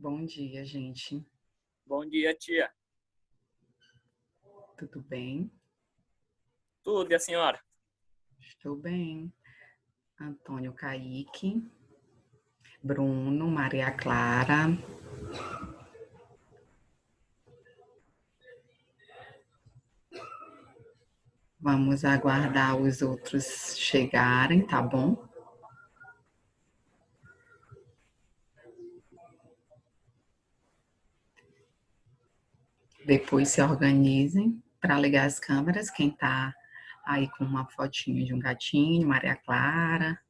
Bom dia, gente. Bom dia, tia. Tudo bem? Tudo, e a senhora? Estou bem. Antônio Kaique, Bruno, Maria Clara. Vamos aguardar os outros chegarem, tá bom? Depois se organizem para ligar as câmeras. Quem tá aí com uma fotinho de um gatinho, Maria Clara,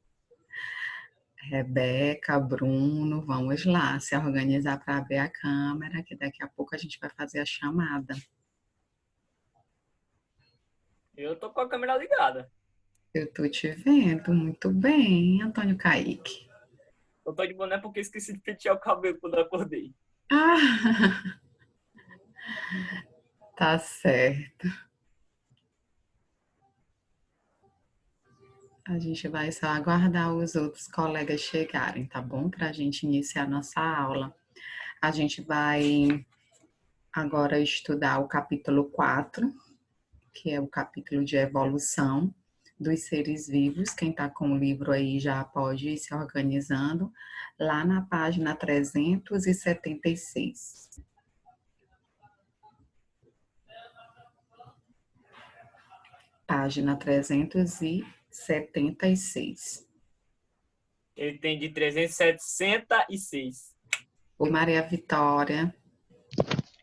Rebeca, Bruno, vamos lá se organizar para ver a câmera, que daqui a pouco a gente vai fazer a chamada. Eu tô com a câmera ligada. Eu tô te vendo muito bem, Antônio Kaique. Eu tô de boné porque esqueci de pentear o cabelo quando eu acordei. Ah, tá certo. A gente vai só aguardar os outros colegas chegarem, tá bom? Para a gente iniciar nossa aula. A gente vai agora estudar o capítulo 4, que é o capítulo de evolução dos seres vivos. Quem está com o livro aí já pode ir se organizando, lá na página 376. Página 376. Ele tem de 366. Oi, Maria Vitória.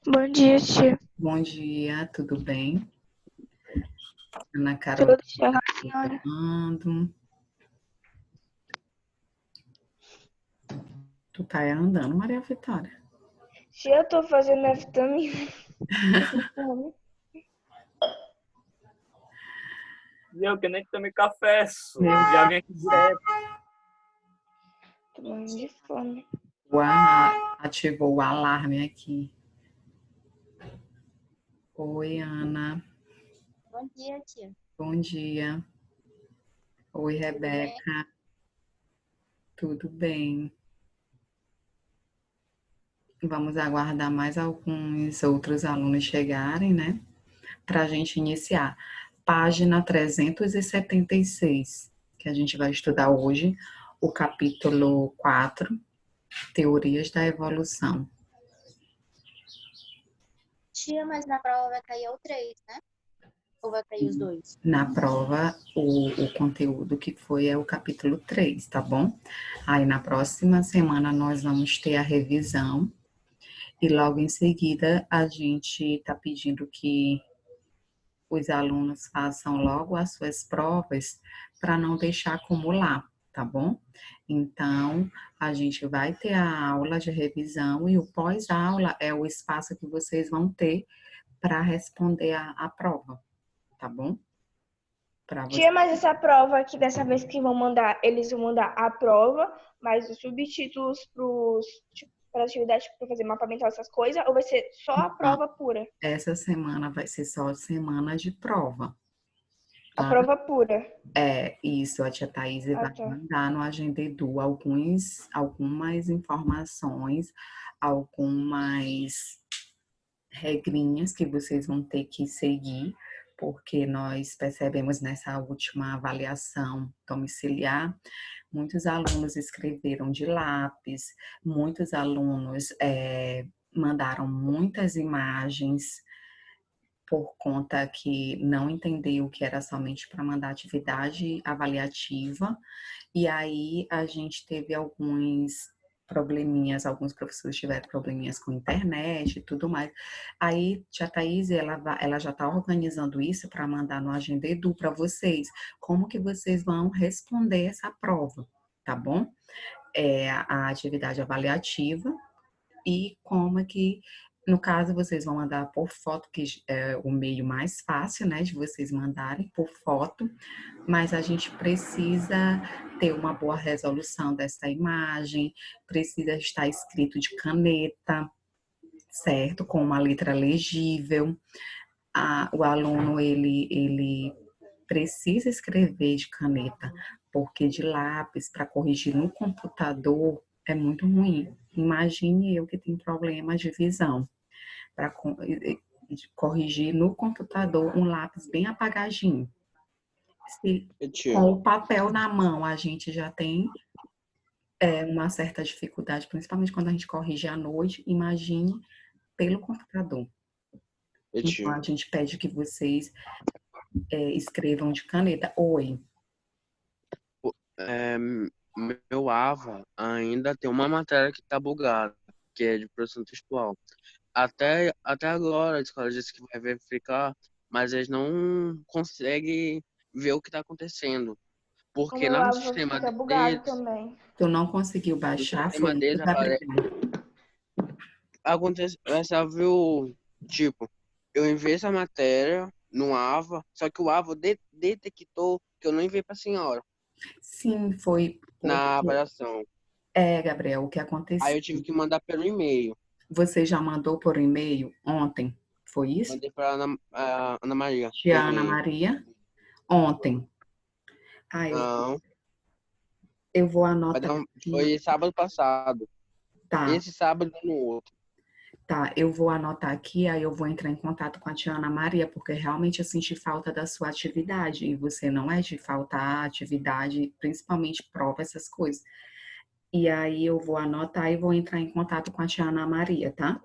Bom dia, tia. Bom dia, tudo bem? Ana Carol Tudo certo, senhora? andando. Tu tá aí andando, Maria Vitória? Tia, eu tô fazendo a vitamina. E eu que nem tomei café, só. Meu Já vim aqui direto. Tô morrendo de fome. Ativou o alarme aqui. Oi, Ana. Bom dia, tia. Bom dia. Oi, Rebeca. Tudo bem? Vamos aguardar mais alguns outros alunos chegarem, né? Para a gente iniciar. Página 376, que a gente vai estudar hoje, o capítulo 4, Teorias da Evolução. Tia, mas na prova vai cair o 3, né? Ou vai cair os dois? Na prova, o conteúdo que foi é o capítulo 3, tá bom? Aí na próxima semana nós vamos ter a revisão e logo em seguida a gente tá pedindo que os alunos façam logo as suas provas para não deixar acumular, tá bom? Então, a gente vai ter a aula de revisão e o pós-aula é o espaço que vocês vão ter para responder a prova, tá bom? Tia, mas essa prova aqui, dessa vez que vão mandar, eles vão mandar a prova, mas os subtítulos para atividade para fazer mapa mental, essas coisas, ou vai ser só a prova pura? Essa semana vai ser só semana de prova. A Tá? prova pura. É, isso, a tia Thaís vai Tá. mandar no Agenda Edu algumas informações, algumas regrinhas que vocês vão ter que seguir, porque nós percebemos nessa última avaliação domiciliar, muitos alunos escreveram de lápis, muitos alunos mandaram muitas imagens, por conta que não entendeu que era somente para mandar atividade avaliativa, e aí a gente teve alguns probleminhas, alguns professores tiveram probleminhas com internet e tudo mais. Aí, tia Thaís, ela já está organizando isso para mandar no Agenda Edu para vocês, como que vocês vão responder essa prova, tá bom? É a atividade avaliativa, e como é que, no caso, vocês vão mandar por foto, que é o meio mais fácil, né, de vocês mandarem por foto, mas a gente precisa ter uma boa resolução dessa imagem, precisa estar escrito de caneta, certo? Com uma letra legível. O aluno, ele precisa escrever de caneta, porque de lápis para corrigir no computador é muito ruim, Imagine eu que tenho problemas de visão. Para corrigir no computador um lápis bem apagadinho. Se com o papel na mão a gente já tem uma certa dificuldade, principalmente quando a gente corrige à noite, imagine pelo computador. Então, a gente pede que vocês escrevam de caneta. Oi. Meu AVA ainda tem uma matéria que tá bugada, que é de produção textual. Até agora a escola disse que vai verificar, mas eles não conseguem ver o que está acontecendo. Porque lá no sistema fica bugado deles, também. Tu não conseguiu baixar? no sistema deles acontece, viu, tipo, eu enviei essa matéria no AVA, só que o AVA detectou que eu não enviei para a senhora. Sim, foi. Na avaliação. Gabriel, o que aconteceu? Aí eu tive que mandar pelo e-mail. Você já mandou por e-mail ontem? Foi isso? Mandei para Ana Maria. Tia Ana Maria? Ontem. Não. Eu vou anotar. Foi sábado passado. Tá. Esse sábado no outro. Tá, eu vou anotar aqui, aí eu vou entrar em contato com a tia Ana Maria, porque realmente eu senti falta da sua atividade, e você não é de faltar atividade, principalmente prova, essas coisas. E aí eu vou anotar e vou entrar em contato com a tia Ana Maria, tá?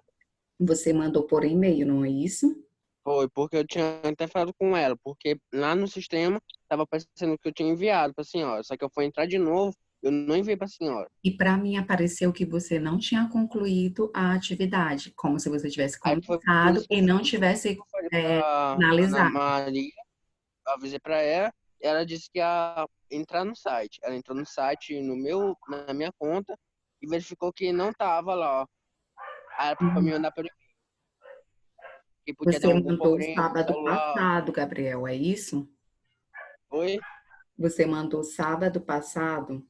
Você mandou por e-mail, não é isso? Foi, porque eu tinha até falado com ela, porque lá no sistema estava aparecendo que eu tinha enviado para a senhora, só que eu fui entrar de novo, eu não enviei para a senhora. E para mim apareceu que você não tinha concluído a atividade, como se você tivesse começado e não tivesse finalizado. Ana Maria, eu avisei para ela disse que ia entrar no site. Ela entrou no site na minha conta e verificou que não estava lá. Aí ela para me mandar pelo e podia você dar algum mandou problema, sábado passado, Gabriel, é isso? Foi? Você mandou sábado passado?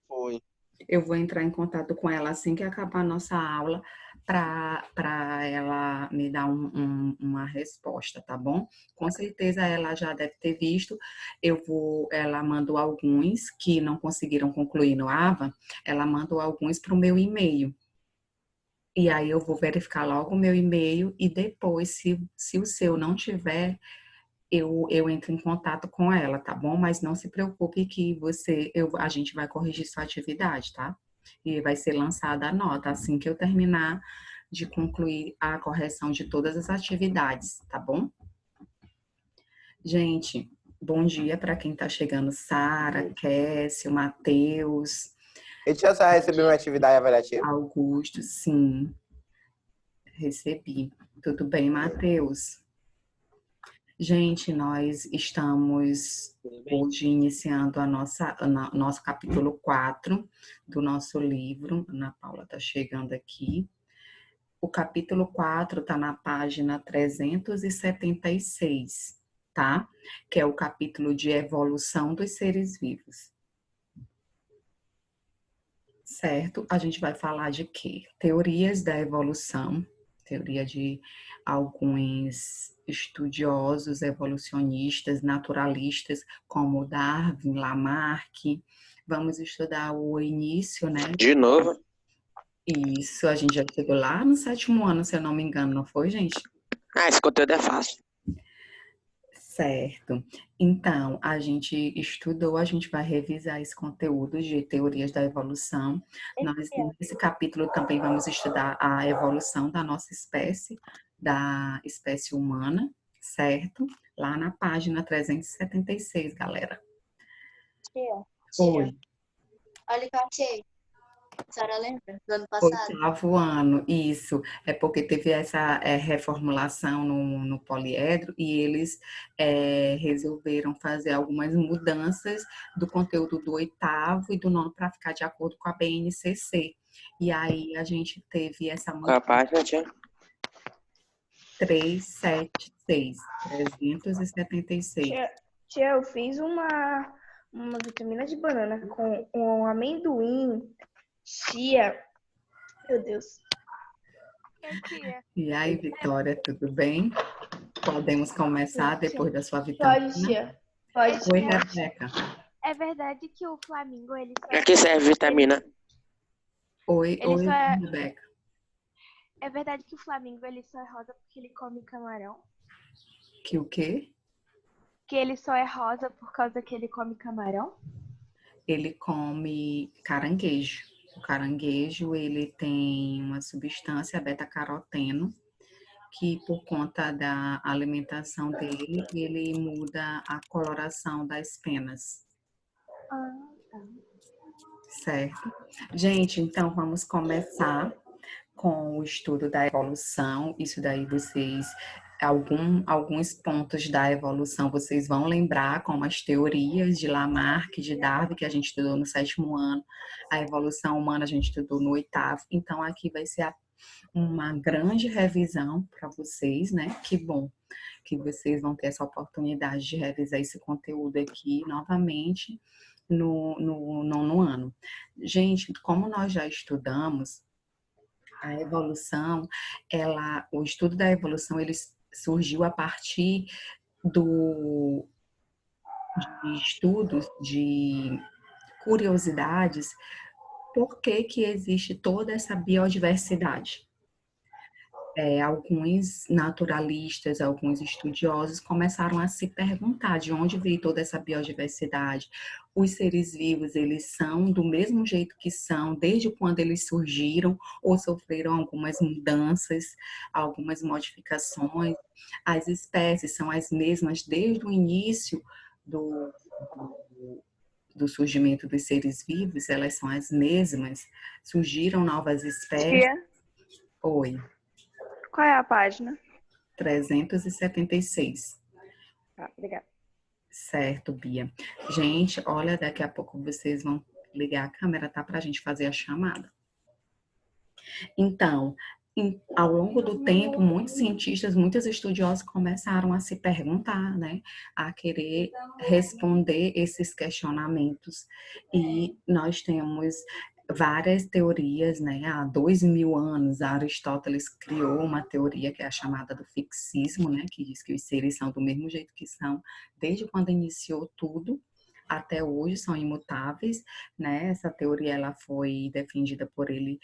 Foi. Eu vou entrar em contato com ela assim que acabar a nossa aula para ela me dar uma resposta, tá bom? Com certeza ela já deve ter visto. Ela mandou alguns que não conseguiram concluir no AVA, ela mandou alguns para o meu e-mail. E aí eu vou verificar logo o meu e-mail e depois, se o seu não tiver, eu entro em contato com ela, tá bom? Mas não se preocupe que a gente vai corrigir sua atividade, tá? E vai ser lançada a nota assim que eu terminar de concluir a correção de todas as atividades, tá bom? Gente, bom dia para quem tá chegando, Sara, Kécio, Matheus. E tia, só recebeu uma atividade avaliativa? Augusto, sim. Recebi. Tudo bem, Matheus? Gente, nós estamos hoje iniciando nosso capítulo 4 do nosso livro. Ana Paula está chegando aqui. O capítulo 4 está na página 376, tá? Que é o capítulo de evolução dos seres vivos. Certo? A gente vai falar de quê? Teorias da evolução, teoria de alguns estudiosos evolucionistas, naturalistas, como Darwin, Lamarck. Vamos estudar o início, né? De novo? Isso, a gente já chegou lá no 7º ano, se eu não me engano, não foi, gente? Esse conteúdo é fácil. Certo. Então, a gente estudou, a gente vai revisar esse conteúdo de teorias da evolução. Nós, nesse capítulo, também vamos estudar a evolução da nossa espécie, da espécie humana, certo? Lá na página 376, galera. Tia. Oi. Olha o que eu achei. A senhora lembra do ano passado? 8º ano, isso. É porque teve essa reformulação no poliedro e eles resolveram fazer algumas mudanças do conteúdo do 8º e do 9º para ficar de acordo com a BNCC. E aí a gente teve essa Qual a página, tia? 376. Tia, eu fiz uma vitamina de banana com um amendoim, chia. Meu Deus. E aí, Vitória, tudo bem? Podemos começar depois da sua vitamina? Pode, tia. Pode. Oi, Rebeca. É verdade que o Flamengo, ele Pra que serve vitamina? Oi, Ele só é... Rebeca. É verdade que o Flamingo ele só é rosa porque ele come camarão? Que o quê? Que ele só é rosa por causa que ele come camarão? Ele come caranguejo. O caranguejo, ele tem uma substância beta-caroteno, que por conta da alimentação dele, ele muda a coloração das penas, Ah, tá. certo? Gente, então vamos começar com o estudo da evolução. Isso daí vocês, alguns pontos da evolução vocês vão lembrar, como as teorias de Lamarck, de Darwin, que a gente estudou no 7º ano, a evolução humana a gente estudou no 8º. Então aqui vai ser uma grande revisão para vocês, né? Que bom que vocês vão ter essa oportunidade de revisar esse conteúdo aqui novamente no 9º ano. Gente, como nós já estudamos, a evolução, o estudo da evolução, ele surgiu a partir de estudos, de curiosidades, por que existe toda essa biodiversidade. Alguns naturalistas, alguns estudiosos começaram a se perguntar de onde veio toda essa biodiversidade. Os seres vivos, eles são do mesmo jeito que são desde quando eles surgiram ou sofreram algumas mudanças, algumas modificações. As espécies são as mesmas desde o início do, do surgimento dos seres vivos, elas são as mesmas. Surgiram novas espécies. Tia, Oi. qual é a página? 376. Tá, obrigada. Certo, Bia. Gente, olha, daqui a pouco vocês vão ligar a câmera, tá? Pra gente fazer a chamada. Então, ao longo do tempo, muitos cientistas, muitos estudiosos começaram a se perguntar, né? A querer responder esses questionamentos. E nós temos várias teorias, né? Há 2000 anos, Aristóteles criou uma teoria que é a chamada do fixismo, né? Que diz que os seres são do mesmo jeito que são, desde quando iniciou tudo, até hoje são imutáveis, né? Essa teoria ela foi defendida por ele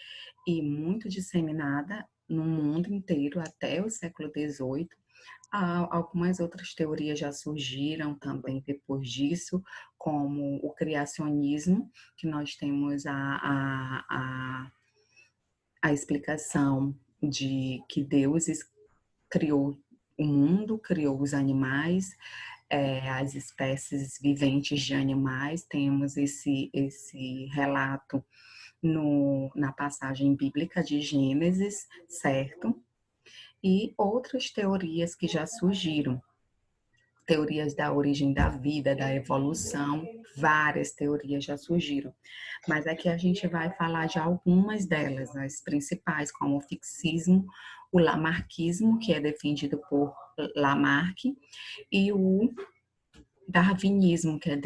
e muito disseminada no mundo inteiro até o século XVIII. Algumas outras teorias já surgiram também depois disso, como o criacionismo, que nós temos a explicação de que Deus criou o mundo, criou os animais, as espécies viventes de animais. Temos esse relato na passagem bíblica de Gênesis, certo? E outras teorias que já surgiram. Teorias da origem da vida, da evolução, várias teorias já surgiram. Mas aqui a gente vai falar de algumas delas, as principais, como o fixismo, o lamarquismo, que é defendido por Lamarck, e o darwinismo, que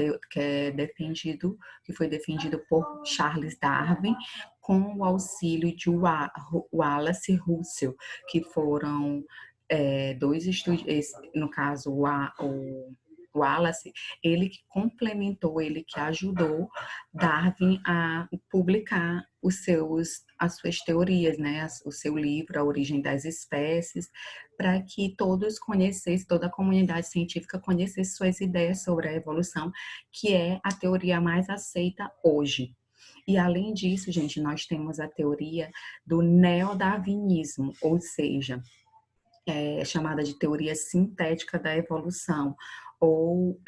foi defendido por Charles Darwin, com o auxílio de Wallace e Russell, que foram dois estudiosos, no caso o Wallace, ele que complementou, ele que ajudou Darwin a publicar as suas teorias, né? O seu livro, A Origem das Espécies, para que todos conhecessem, toda a comunidade científica conhecesse suas ideias sobre a evolução, que é a teoria mais aceita hoje. E além disso, gente, nós temos a teoria do neodarwinismo, ou seja, chamada de teoria sintética da evolução, ou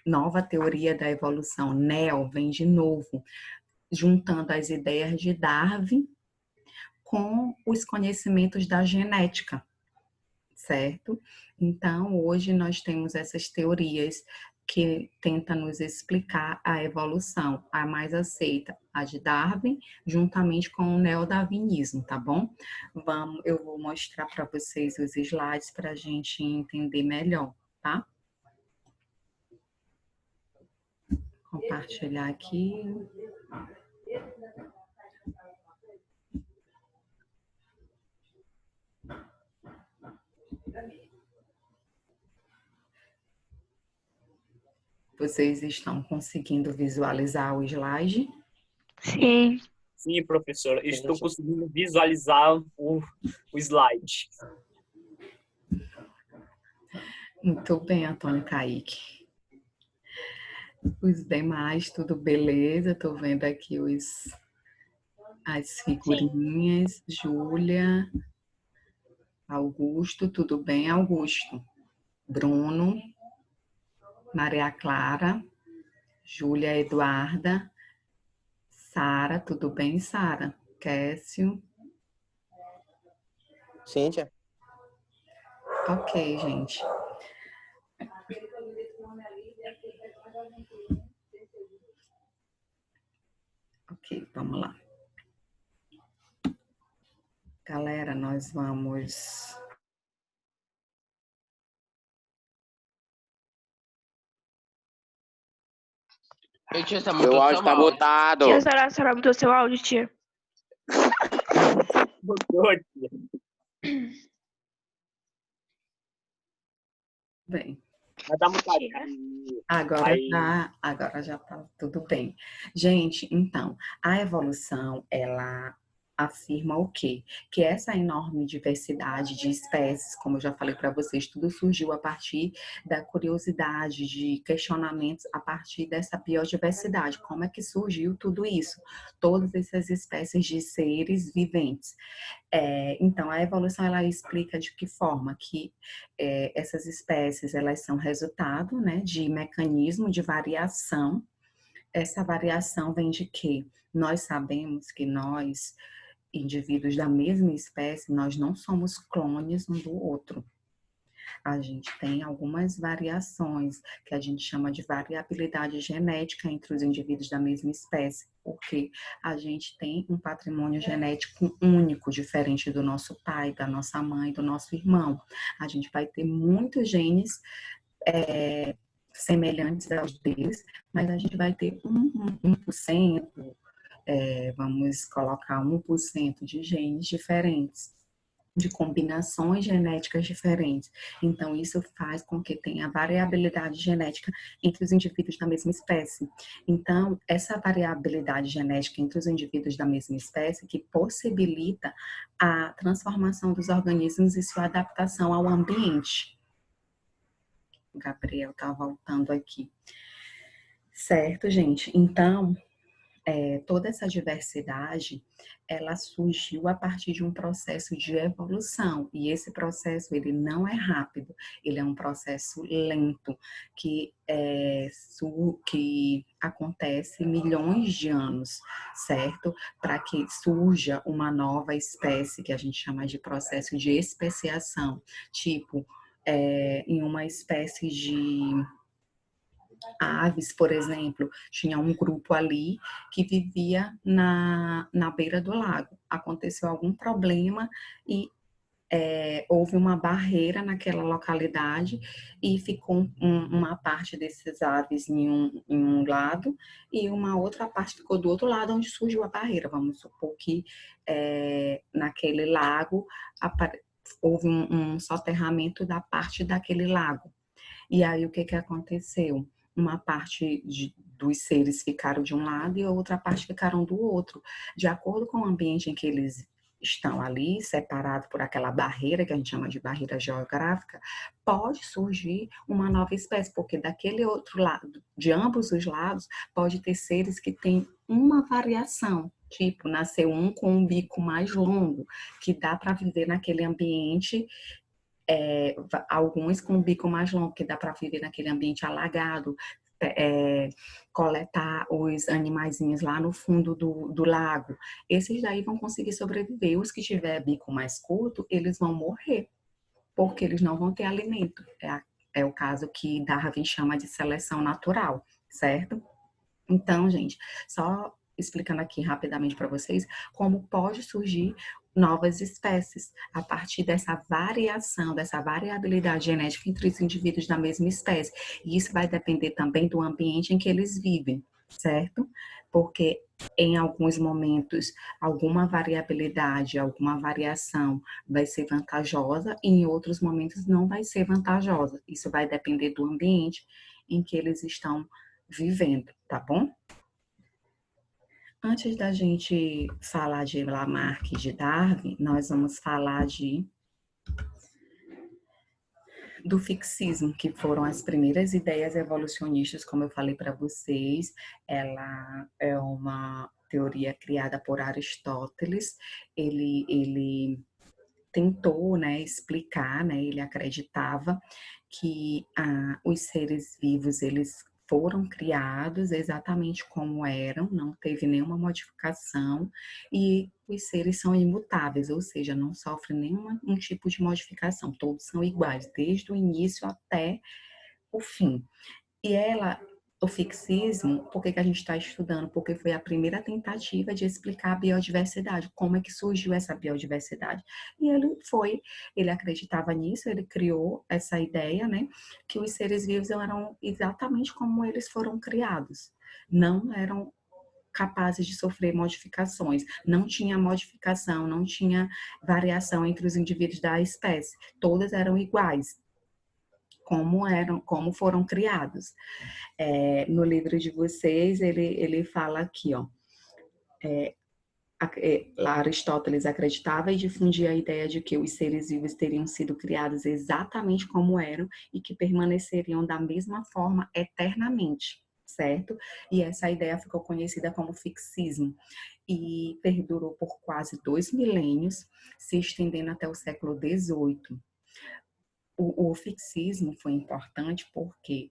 nova teoria da evolução. Neo vem de novo, juntando as ideias de Darwin com os conhecimentos da genética, certo? Então, hoje nós temos essas teorias que tentam nos explicar a evolução. A mais aceita, a de Darwin, juntamente com o neodarwinismo, tá bom? Eu vou mostrar para vocês os slides para a gente entender melhor, tá? Compartilhar aqui. Vocês estão conseguindo visualizar o slide? Sim. Sim, professora. Estou conseguindo visualizar o slide. Muito bem, Antônio Kaique. Os demais, tudo beleza? Estou vendo aqui as figurinhas. Júlia, Augusto, tudo bem, Augusto? Bruno, Maria Clara, Júlia Eduarda, Sara, tudo bem, Sara? Kécio. Cíntia. Ok, gente. Ok, vamos lá. Galera, nós vamos... Tia, tá Seu áudio tá botado. Tia, a senhora mudou seu áudio, tia? Botou, tia. Bem. Mas tá mutado. Agora já tá tudo bem. Gente, então, a evolução, ela afirma o quê? Que essa enorme diversidade de espécies, como eu já falei para vocês, tudo surgiu a partir da curiosidade, de questionamentos a partir dessa biodiversidade. Como é que surgiu tudo isso? Todas essas espécies de seres viventes. Então, a evolução, ela explica de que forma que essas espécies, elas são resultado, né, de mecanismo de variação. Essa variação vem de quê? Nós sabemos que nós, indivíduos da mesma espécie, nós não somos clones um do outro. A gente tem algumas variações que a gente chama de variabilidade genética entre os indivíduos da mesma espécie, porque a gente tem um patrimônio genético único, diferente do nosso pai, da nossa mãe, do nosso irmão. A gente vai ter muitos genes semelhantes aos deles, mas a gente vai ter 1%, vamos colocar 1% de genes diferentes, de combinações genéticas diferentes. Então, isso faz com que tenha variabilidade genética entre os indivíduos da mesma espécie. Então, essa variabilidade genética entre os indivíduos da mesma espécie que possibilita a transformação dos organismos e sua adaptação ao ambiente. O Gabriel está voltando aqui. Certo, gente? Então, toda essa diversidade, ela surgiu a partir de um processo de evolução, e esse processo, ele não é rápido, ele é um processo lento, que acontece milhões de anos, certo? Para que surja uma nova espécie, que a gente chama de processo de especiação, tipo, em uma espécie de aves, por exemplo, tinha um grupo ali que vivia na beira do lago. Aconteceu algum problema e houve uma barreira naquela localidade e ficou uma parte desses aves em um lado e uma outra parte ficou do outro lado, onde surgiu a barreira. Vamos supor que naquele lago houve um soterramento da parte daquele lago. E aí, o que aconteceu? Uma parte dos seres ficaram de um lado e a outra parte ficaram do outro. De acordo com o ambiente em que eles estão ali, separados por aquela barreira, que a gente chama de barreira geográfica, pode surgir uma nova espécie, porque daquele outro lado, de ambos os lados, pode ter seres que têm uma variação. Tipo, nasceu um com um bico mais longo, que dá para viver naquele ambiente. Alguns com o bico mais longo, que dá para viver naquele ambiente alagado, coletar os animaizinhos lá no fundo do lago. Esses daí vão conseguir sobreviver. Os que tiver bico mais curto, eles vão morrer, porque eles não vão ter alimento. É o caso que Darwin chama de seleção natural, certo? Então, gente, só explicando aqui rapidamente para vocês como pode surgir novas espécies a partir dessa variação, dessa variabilidade genética entre os indivíduos da mesma espécie. E isso vai depender também do ambiente em que eles vivem, certo? Porque em alguns momentos alguma variabilidade, alguma variação vai ser vantajosa e em outros momentos não vai ser vantajosa. Isso vai depender do ambiente em que eles estão vivendo, tá bom? Antes da gente falar de Lamarck e de Darwin, nós vamos falar do fixismo, que foram as primeiras ideias evolucionistas, como eu falei para vocês. Ela é uma teoria criada por Aristóteles. Ele tentou, né, explicar, né, ele acreditava que os seres vivos, eles foram criados exatamente como eram, não teve nenhuma modificação, e os seres são imutáveis, ou seja, não sofrem nenhum tipo de modificação, todos são iguais, desde o início até o fim. E o fixismo, por que a gente está estudando? Porque foi a primeira tentativa de explicar a biodiversidade, como é que surgiu essa biodiversidade. E ele acreditava nisso, ele criou essa ideia, né, que os seres vivos eram exatamente como eles foram criados, não eram capazes de sofrer modificações, não tinha modificação, não tinha variação entre os indivíduos da espécie, todas eram iguais, como foram criados. No livro de vocês, ele fala aqui, ó, Aristóteles acreditava e difundia a ideia de que os seres vivos teriam sido criados exatamente como eram e que permaneceriam da mesma forma eternamente, certo? E essa ideia ficou conhecida como fixismo e perdurou por quase 2 milênios, se estendendo até o século XVIII. O fixismo foi importante porque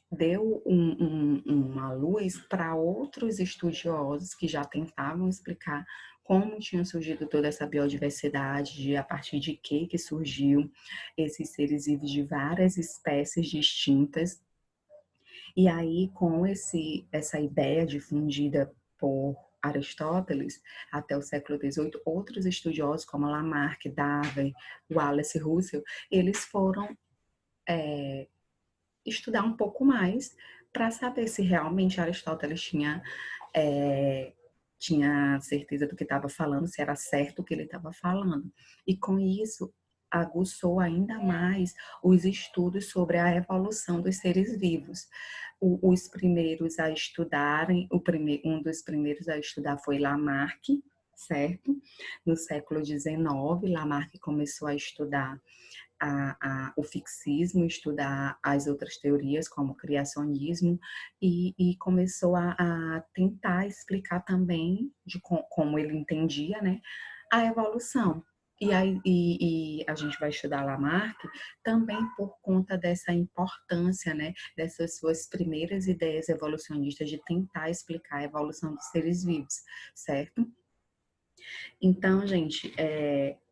deu uma luz para outros estudiosos que já tentavam explicar como tinha surgido toda essa biodiversidade, a partir de que surgiu esses seres vivos de várias espécies distintas. E aí, com essa ideia difundida por Aristóteles até o século XVIII, outros estudiosos como Lamarck, Darwin, Wallace Russell, eles foram estudar um pouco mais para saber se realmente Aristóteles tinha certeza do que estava falando, se era certo o que ele estava falando. E com isso, aguçou ainda mais os estudos sobre a evolução dos seres vivos. Os primeiros a estudarem, um dos primeiros a estudar foi Lamarck, certo? No século XIX, Lamarck começou a estudar o fixismo, estudar as outras teorias, como o criacionismo, e começou a tentar explicar também, como ele entendia, né, a evolução. E a gente vai estudar Lamarck também por conta dessa importância, né, dessas suas primeiras ideias evolucionistas de tentar explicar a evolução dos seres vivos, certo? Então, gente,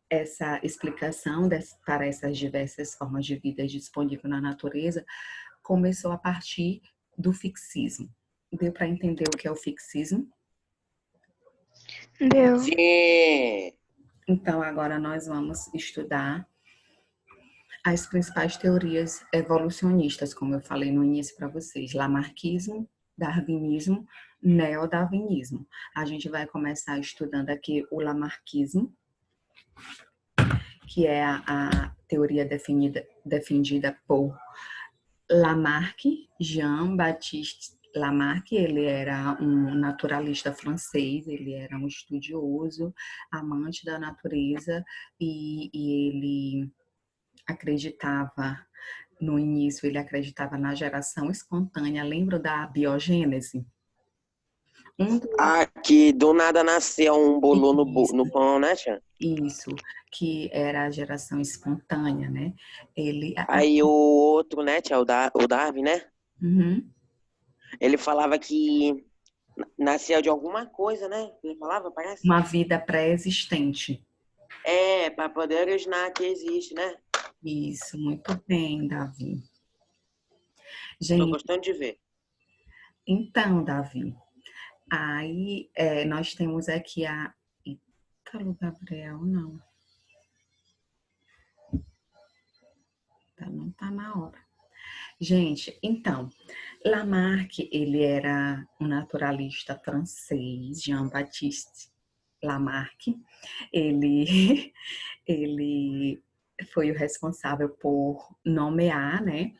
essa explicação para essas diversas formas de vida disponíveis na natureza começou a partir do fixismo. Deu para entender o que é o fixismo? Deu. Sim. Então, agora nós vamos estudar as principais teorias evolucionistas, como eu falei no início para vocês: lamarquismo, darwinismo, neodarwinismo. A gente vai começar estudando aqui o lamarquismo, que é a teoria defendida por Lamarck, Jean-Baptiste Lamarck. Ele era um naturalista francês, ele era um estudioso, amante da natureza, e ele acreditava, no início, ele acreditava na geração espontânea. Lembra da biogênese? Que do nada nasceu um bolo no pão, né, tia? Isso, que era a geração espontânea, né? Aí o outro, né, tia, o Darwin, né? Uhum. Ele falava que nasceu de alguma coisa, né? Ele falava, parece. Uma vida pré-existente. Para poder originar que existe, né? Isso, muito bem, Davi. Tô Gente, gostando de ver. então, Davi, aí nós temos aqui Ítalo Gabriel, não. Não tá na hora. Gente, então, Lamarck, ele era um naturalista francês, Jean-Baptiste Lamarck. Ele foi o responsável por nomear, né,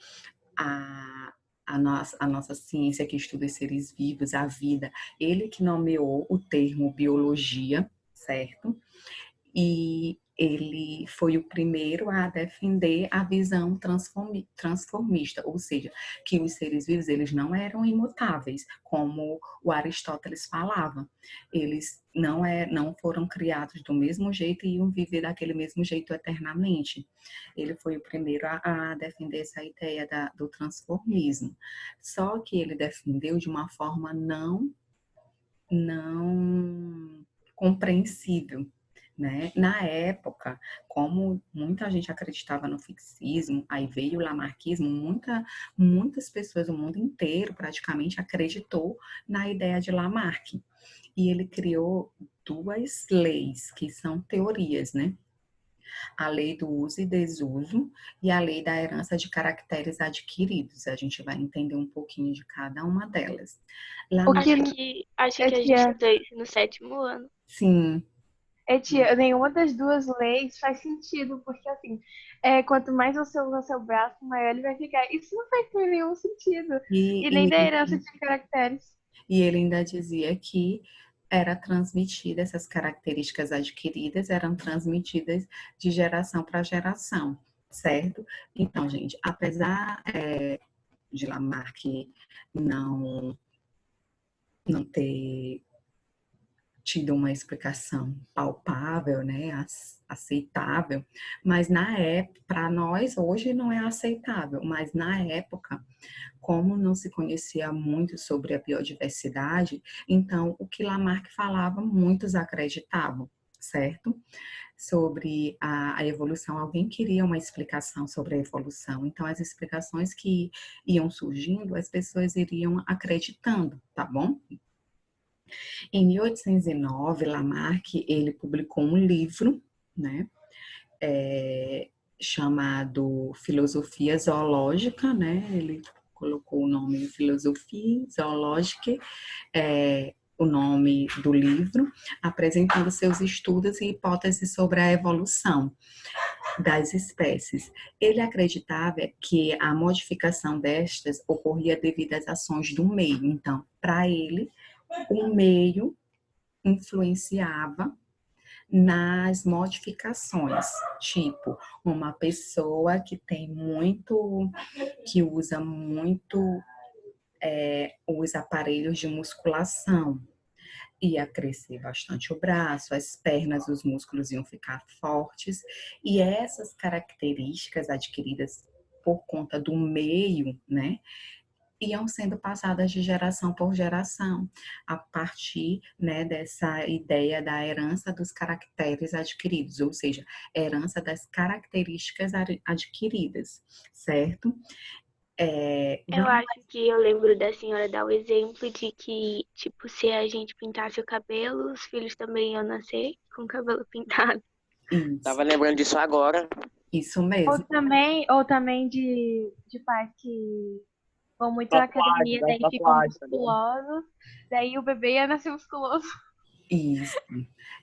a a nossa ciência que estuda os seres vivos, a vida, ele que nomeou o termo biologia, certo? E ele foi o primeiro a defender a visão transformista, ou seja, que os seres vivos eles não eram imutáveis, como o Aristóteles falava. Eles não foram criados do mesmo jeito e iam viver daquele mesmo jeito eternamente. Ele foi o primeiro a defender essa ideia do transformismo. Só que ele defendeu de uma forma não compreensível. Né? Na época, como muita gente acreditava no fixismo, aí veio o lamarquismo, muitas pessoas, o mundo inteiro praticamente acreditou na ideia de Lamarck. E ele criou duas leis, que são teorias, né? A lei do uso e desuso e a lei da herança de caracteres adquiridos. A gente vai entender um pouquinho de cada uma delas. Acho que a gente estudou isso no 7º ano. Sim. Tia, nenhuma das duas leis faz sentido, porque assim, quanto mais você usa seu braço, maior ele vai ficar. Isso não faz nenhum sentido. E nem da herança de caracteres. E ele ainda dizia que era transmitida, essas características adquiridas eram transmitidas de geração para geração, certo? Então, gente, apesar de Lamarck não ter tido uma explicação palpável, né, aceitável, mas na época, para nós hoje não é aceitável, mas na época, como não se conhecia muito sobre a biodiversidade, então o que Lamarck falava, muitos acreditavam, certo? Sobre a evolução, alguém queria uma explicação sobre a evolução, então as explicações que iam surgindo, as pessoas iriam acreditando, tá bom? Em 1809, Lamarck, ele publicou um livro, né, chamado Filosofia Zoológica, né, ele colocou o nome Filosofia Zoológica, o nome do livro, apresentando seus estudos e hipóteses sobre a evolução das espécies. Ele acreditava que a modificação destas ocorria devido às ações do meio. Então, para ele, o meio influenciava nas modificações, tipo, uma pessoa que usa muito os aparelhos de musculação, ia crescer bastante o braço, as pernas, os músculos iam ficar fortes, e essas características adquiridas por conta do meio, né, iam sendo passadas de geração por geração, a partir, né, dessa ideia da herança dos caracteres adquiridos, ou seja, herança das características adquiridas, certo? Eu acho que eu lembro da senhora dar o exemplo de que, tipo, se a gente pintasse o cabelo, os filhos também iam nascer com o cabelo pintado. Isso. Tava lembrando disso agora. Isso mesmo. Ou também de pais que vão muito na academia, daí ficam musculosos, daí o bebê ia nascer musculoso. Isso.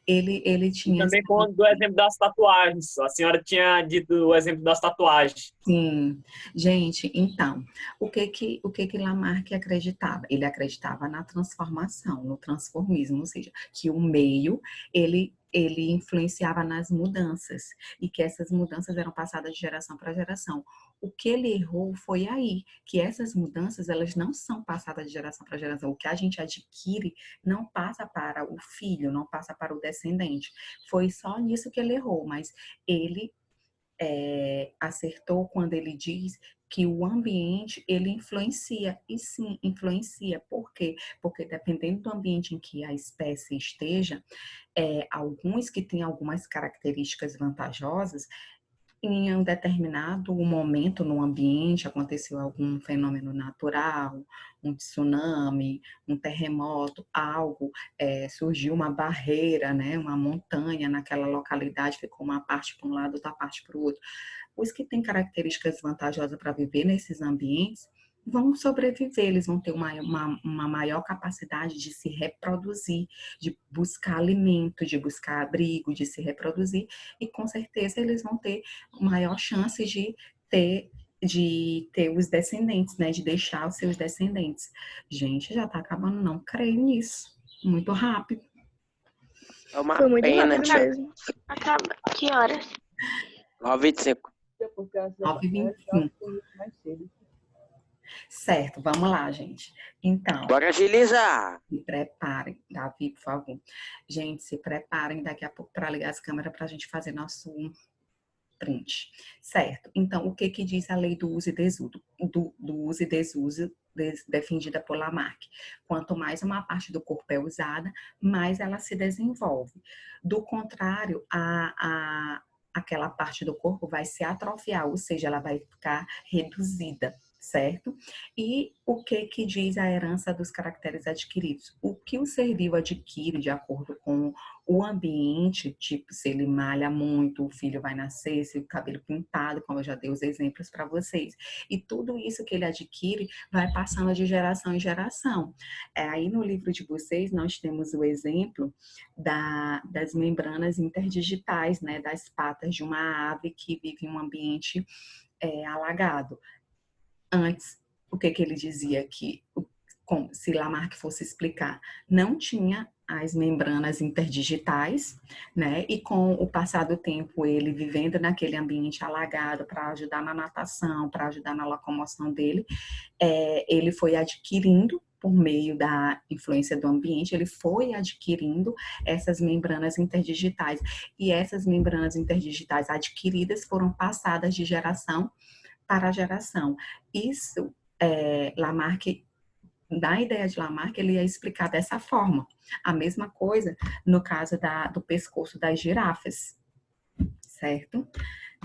Ele tinha... Também do exemplo das tatuagens. A senhora tinha dito o exemplo das tatuagens. Sim. Gente, então, o que Lamarck acreditava? Ele acreditava na transformação, no transformismo, ou seja, que o meio, ele influenciava nas mudanças e que essas mudanças eram passadas de geração para geração. O que ele errou foi aí, que essas mudanças, elas não são passadas de geração para geração. O que a gente adquire não passa para o filho, não passa para o descendente. Foi só nisso que ele errou, mas ele acertou quando ele diz que o ambiente, ele influencia, e sim, influencia. Por quê? Porque dependendo do ambiente em que a espécie esteja, alguns que têm algumas características vantajosas, em um determinado momento no ambiente aconteceu algum fenômeno natural, um tsunami, um terremoto, algo, surgiu uma barreira, né, uma montanha naquela localidade, ficou uma parte para um lado, outra parte para o outro. Os que têm características vantajosas para viver nesses ambientes vão sobreviver, eles vão ter uma maior capacidade de se reproduzir, de buscar alimento, de buscar abrigo, de se reproduzir, e com certeza eles vão ter maior chance de ter de ter os descendentes, né? De deixar os seus descendentes. Gente, já tá acabando, não creio nisso. Muito rápido. É uma Foi muito pena, rápido tia. mesmo. Acaba. Que horas? 9h05. 9h25. Certo, vamos lá, gente. Então, Bora agilizar. se preparem. Davi, por favor. Gente, se preparem daqui a pouco para ligar as câmeras para a gente fazer nosso print. Certo. Então, o que que diz a lei do uso e desuso? Do uso e desuso defendida por Lamarck. Quanto mais uma parte do corpo é usada, mais ela se desenvolve. Do contrário, aquela parte do corpo vai se atrofiar, ou seja, ela vai ficar reduzida, certo? E o que que diz a herança dos caracteres adquiridos? O que o ser vivo adquire de acordo com o ambiente, tipo, se ele malha muito, o filho vai nascer, se o cabelo pintado, como eu já dei os exemplos para vocês. E tudo isso que ele adquire vai passando de geração em geração. Aí no livro de vocês, nós temos o exemplo das membranas interdigitais, né, das patas de uma ave que vive em um ambiente alagado. Antes, o que que ele dizia que, como se Lamarck fosse explicar, não tinha as membranas interdigitais, né? E com o passar do tempo, ele vivendo naquele ambiente alagado para ajudar na natação, para ajudar na locomoção dele, ele foi adquirindo por meio da influência do ambiente, ele foi adquirindo essas membranas interdigitais. E essas membranas interdigitais adquiridas foram passadas de geração para geração. Isso, Lamarck, na ideia de Lamarck, ele ia explicar dessa forma. A mesma coisa no caso do pescoço das girafas, certo?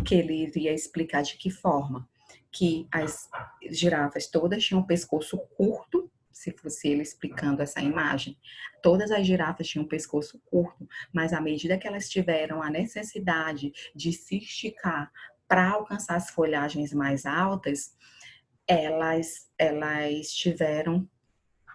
Que ele iria explicar de que forma que as girafas todas tinham um pescoço curto, se fosse ele explicando essa imagem. Todas as girafas tinham um pescoço curto, mas à medida que elas tiveram a necessidade de se esticar para alcançar as folhagens mais altas, elas tiveram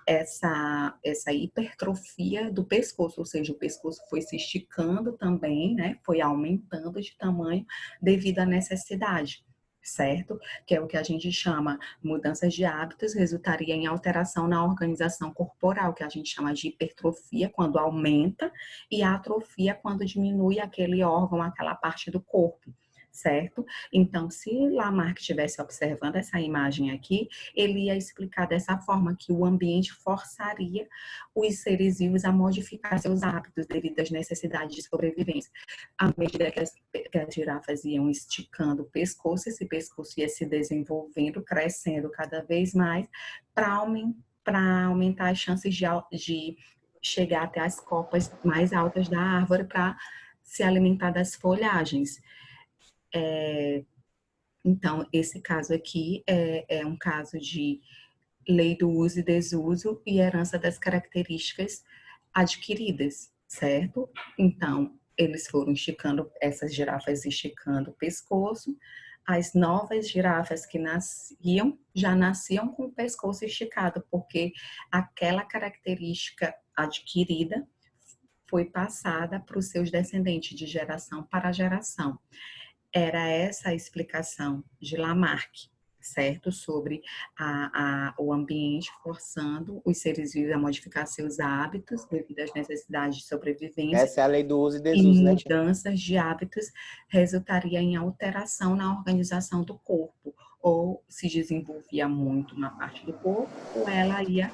essa hipertrofia do pescoço, ou seja, o pescoço foi se esticando também, né? Foi aumentando de tamanho devido à necessidade, certo? Que é o que a gente chama mudanças de hábitos, resultaria em alteração na organização corporal, que a gente chama de hipertrofia quando aumenta e atrofia quando diminui aquele órgão, aquela parte do corpo. Certo? Então, se Lamarck estivesse observando essa imagem aqui, ele ia explicar dessa forma que o ambiente forçaria os seres vivos a modificar seus hábitos devido às necessidades de sobrevivência. À medida que as girafas iam esticando o pescoço, esse pescoço ia se desenvolvendo, crescendo cada vez mais para aumentar as chances de chegar até as copas mais altas da árvore para se alimentar das folhagens. Então, esse caso aqui é um caso de lei do uso e desuso e herança das características adquiridas, certo? Então, eles foram esticando, essas girafas esticando o pescoço, as novas girafas que nasciam, já nasciam com o pescoço esticado, porque aquela característica adquirida foi passada para os seus descendentes de geração para geração. Era essa a explicação de Lamarck, certo? Sobre o ambiente forçando os seres vivos a modificar seus hábitos devido às necessidades de sobrevivência. Essa é a lei do uso e E desuso, né, tia? mudanças de hábitos resultaria em alteração na organização do corpo. Ou se desenvolvia muito uma parte do corpo, ou ela ia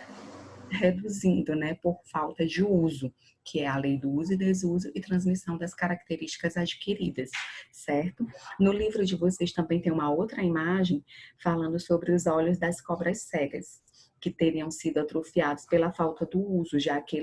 reduzindo, né, por falta de uso, que é a lei do uso e desuso e transmissão das características adquiridas, certo? No livro de vocês também tem uma outra imagem falando sobre os olhos das cobras cegas, que teriam sido atrofiados pela falta do uso, já que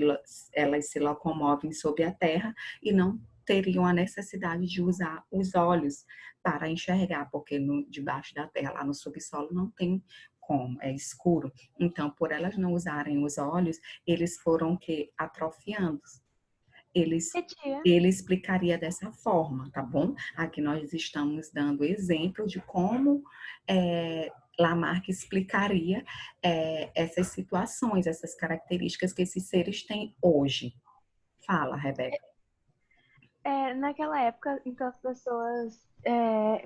elas se locomovem sob a terra e não teriam a necessidade de usar os olhos para enxergar, porque debaixo da terra, lá no subsolo, não tem como, é escuro. Então, por elas não usarem os olhos, eles foram atrofiando. Ele explicaria dessa forma, tá bom? Aqui nós estamos dando exemplo de como Lamarck explicaria essas situações, essas características que esses seres têm hoje. Fala, Rebeca. Naquela época, então as pessoas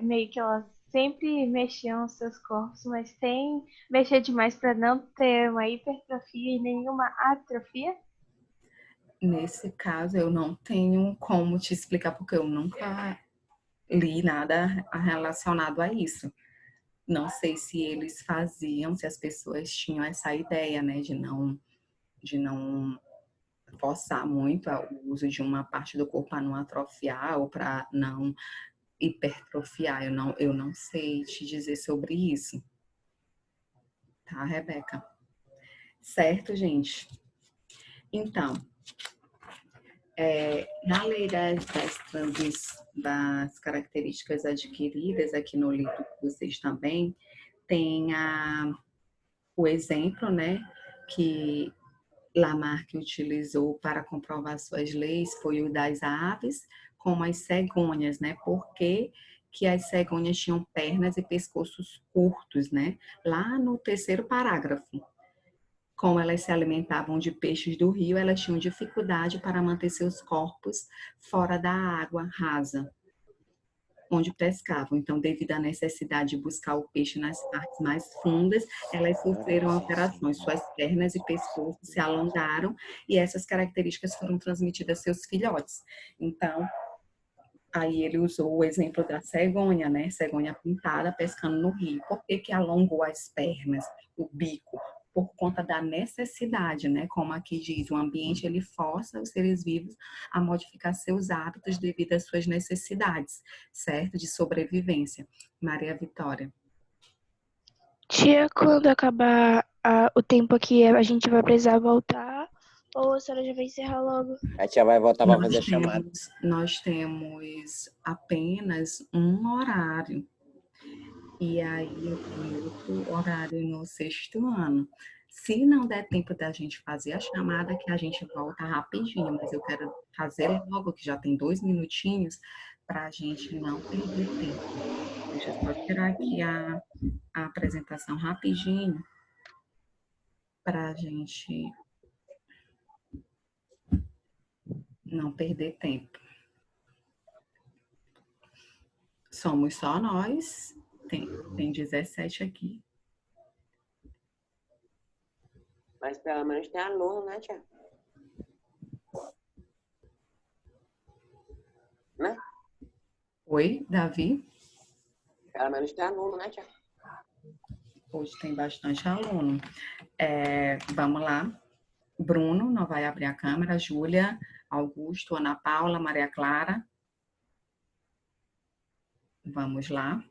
meio que elas sempre mexiam os seus corpos, mas tem mexer demais para não ter uma hipertrofia e nenhuma atrofia? Nesse caso, eu não tenho como te explicar, porque eu nunca li nada relacionado a isso. Não sei se eles faziam, se as pessoas tinham essa ideia, né, de não forçar muito o uso de uma parte do corpo para não atrofiar ou para não hipertrofiar. Eu não sei te dizer sobre isso. Tá, Rebeca? Certo, gente? Então, na lei das características adquiridas, aqui no livro de vocês também, tem o exemplo, né, que Lamarck utilizou para comprovar suas leis, foi o das aves, como as cegonhas, né? Por que as cegonhas tinham pernas e pescoços curtos, né? Lá no terceiro parágrafo. Como elas se alimentavam de peixes do rio, elas tinham dificuldade para manter seus corpos fora da água rasa, onde pescavam. Então, devido à necessidade de buscar o peixe nas partes mais fundas, elas sofreram alterações. Suas pernas e pescoço se alongaram e essas características foram transmitidas a seus filhotes. Então, aí ele usou o exemplo da cegonha, né? Cegonha pintada pescando no rio. Por que alongou as pernas, o bico? Por conta da necessidade, né? Como aqui diz, o ambiente ele força os seres vivos a modificar seus hábitos devido às suas necessidades, certo? De sobrevivência. Maria Vitória. Tia, quando acabar o tempo aqui, a gente vai precisar voltar? Ou a senhora já vai encerrar logo? A tia vai voltar para fazer a chamada. Nós temos apenas um horário. E aí eu tenho outro horário no sexto ano. Se não der tempo da gente fazer a chamada, que a gente volta rapidinho, mas eu quero fazer logo, que já tem 2 minutinhos, para a gente não perder tempo. Deixa eu só tirar aqui a apresentação rapidinho, para a gente não perder tempo. Somos só nós, tem 17 aqui. Mas pelo menos tem aluno, né, tia? Né? Oi, Davi? Pelo menos tem aluno, né, tia? Hoje tem bastante aluno. Vamos lá. Bruno, não vai abrir a câmera. Júlia, Augusto, Ana Paula, Maria Clara. Vamos lá.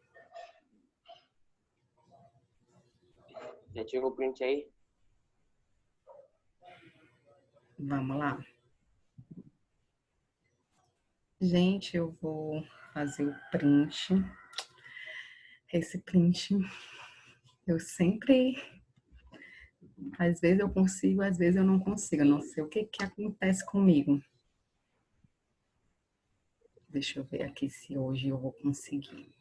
Já tirou o print aí? Vamos lá. Gente, eu vou fazer o print. Esse print, eu sempre... Às vezes eu consigo, às vezes eu não consigo. Eu não sei o que acontece comigo. Deixa eu ver aqui se hoje eu vou conseguir.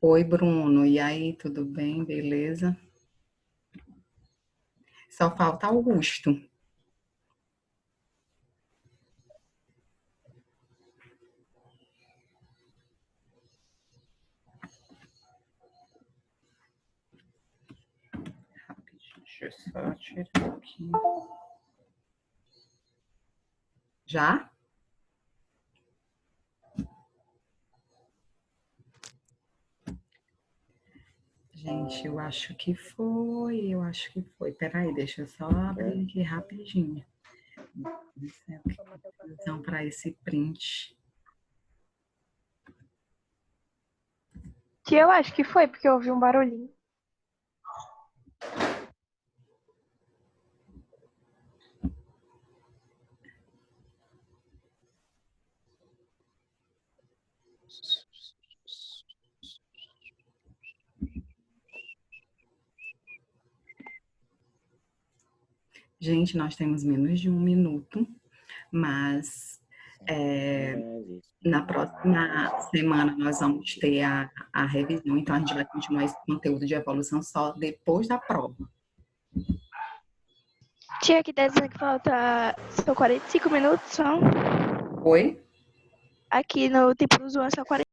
Oi, Bruno. E aí, tudo bem? Beleza? Só falta Augusto. Rapidinho, deixa eu só tirar aqui. Já? Gente, eu acho que foi. Peraí, deixa eu só abrir aqui rapidinho. Então, para esse print. Que eu acho que foi, porque eu ouvi um barulhinho. Gente, nós temos menos de 1 minuto, mas na próxima semana nós vamos ter a revisão, então a gente vai continuar esse conteúdo de evolução só depois da prova. Tia, que tá dizendo que falta só 45 minutos, só? Oi? Aqui no tempo do Zoom é só 45